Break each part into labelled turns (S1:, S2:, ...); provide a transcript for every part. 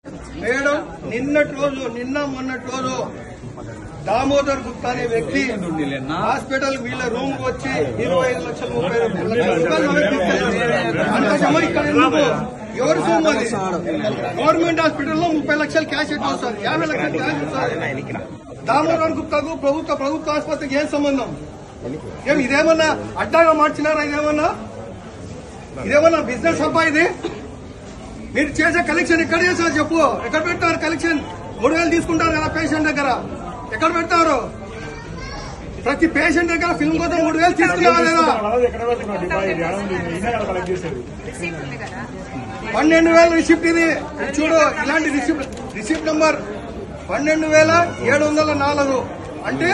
S1: Madam నిన్న మొన్నటి రోజు దామోదర్ గుప్తా అనే వ్యక్తి హాస్పిటల్ వీళ్ళ రూమ్ కు వచ్చి 25 లక్షలు 30 ఇక్కడ ఎందుకు ఎవరు సొమ్ము అది? గవర్నమెంట్ హాస్పిటల్లో 30 లక్షలు క్యాష్ ఎట్లా వస్తుంది? 50 లక్షలు క్యాష్ వస్తుంది. దామోదర్ గుప్తాకు ప్రభుత్వ ఆసుపత్రికి ఏం సంబంధం? ఇదేమన్నా అడ్డాగా మార్చినారా? ఇదేమన్నా బిజినెస్ హబ్బా ఇది? మీరు చేసే కలెక్షన్ ఎక్కడ చేశారు చెప్పు? ఎక్కడ పెట్టారు కలెక్షన్? 3000 తీసుకుంటారు కదా పేషెంట్ దగ్గర, ఎక్కడ పెడతారు? ప్రతి పేషెంట్ దగ్గర ఫిల్మ్ కోసం 3000 తీసుకునేవా లేదా? 12,000 రిసిప్ట్ ఇది చూడు. ఇలాంటి రిసిప్ట్ నంబర్ 12,704 అంటే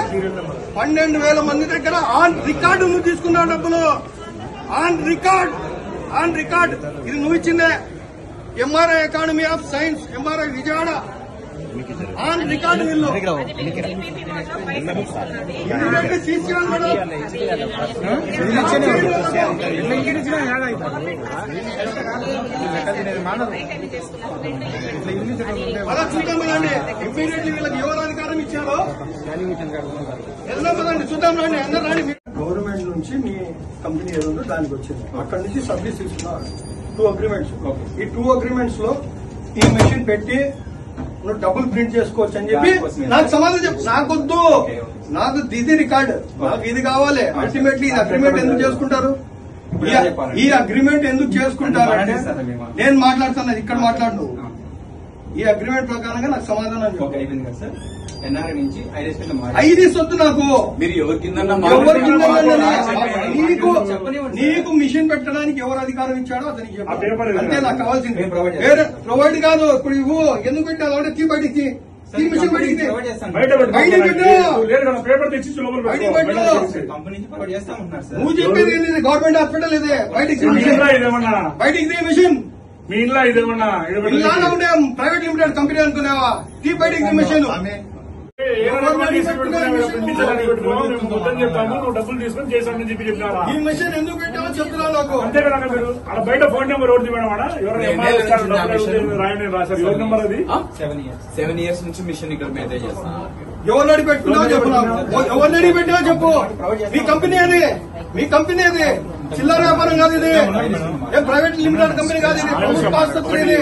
S1: 12,000 మంది దగ్గర ఆన్ రికార్డు నువ్వు తీసుకున్నావు డబ్బులు. ఆన్ రికార్డ్ ఇది నువ్వు ఇచ్చిందే. MRI academy of science, MRI Vijayawada on record వీళ్ళు అలా చూద్దాం రండి. ఇమ్మీడియట్లీ వీళ్ళకి ఎవరు అధికారం ఇచ్చారో వెళ్దాం కదండి, చూద్దాం రండి. అందరూ రండి. గవర్నమెంట్ నుంచి మీ కంపెనీ ఏదో దానికి వచ్చింది, అక్కడి నుంచి సర్వీస్ ఇస్తున్నారు. 2 అగ్రిమెంట్స్. ఈ 2 అగ్రిమెంట్స్ లో ఈ మెషిన్ పెట్టి నువ్వు డబ్బులు ప్రింట్ చేసుకోవచ్చు అని చెప్పి నాకు సమాధానం చెప్పు. నాకొద్దు, నాకు ఇది రికార్డ్, నాకు ఇది కావాలి. అల్టిమేట్లీ ఈ అగ్రిమెంట్ ఎందుకు చేసుకుంటారు? ఈ అగ్రిమెంట్ ఎందుకు చేసుకుంటారు అంటే నేను మాట్లాడుతున్నది ఇక్కడ మాట్లాడు. ఈ అగ్రిమెంట్ ప్రకారంగా నాకు సమాధానం చెప్పు. ఐదు వద్దు నాకు. నీకు మిషన్ పెట్టడానికి ఎవరు అధికారం ఇచ్చాడో అతనికి చెప్పు. అంతే నాకు కావాల్సింది. వేరే ప్రొవైడ్ కాదు. ఇప్పుడు ఇవ్వు. ఎందుకు పెట్టావు? అంటే తీ బయటికి మిషన్ బయటికి నువ్వు చెప్పేది ఏంటి? గవర్నమెంట్ హాస్పిటల్ ఇదే. బయటికి మిషన్
S2: మీ ఇంట్లో ఇదేమన్నా
S1: ఉండే ప్రైవేట్ లిమిటెడ్ కంపెనీ అనుకునేవా? తీ బయటికి మిషన్
S2: చెప్తాను. నువ్వు డబ్బులు తీసుకొని చేశామని చెప్పి చెప్పినారా?
S1: ఈ మిషన్ ఎందుకు పెట్టామో చెప్తున్నావు నాకు.
S2: అంతే కదా మీరు అలా బయట ఫోన్ నెంబర్ ఒకటి మేడం రాయండి రాశారు. ఎవరి నెంబర్ అది?
S3: 7 years నుంచి మిషన్ ఇక్కడ మెయింటైన్ చేస్తాను.
S1: ఎవరిని అడిగి పెట్టుకున్నావు చెప్పు. ఎవరిని అడిగి పెట్టావో చెప్పు. మీ కంపెనీ అది చిల్లర వ్యాపారం కాదు ఇది. ప్రైవేట్ లిమిటెడ్ కంపెనీ కాదు ఇది. ప్రభుత్వ ఆసుపత్రి ఇది.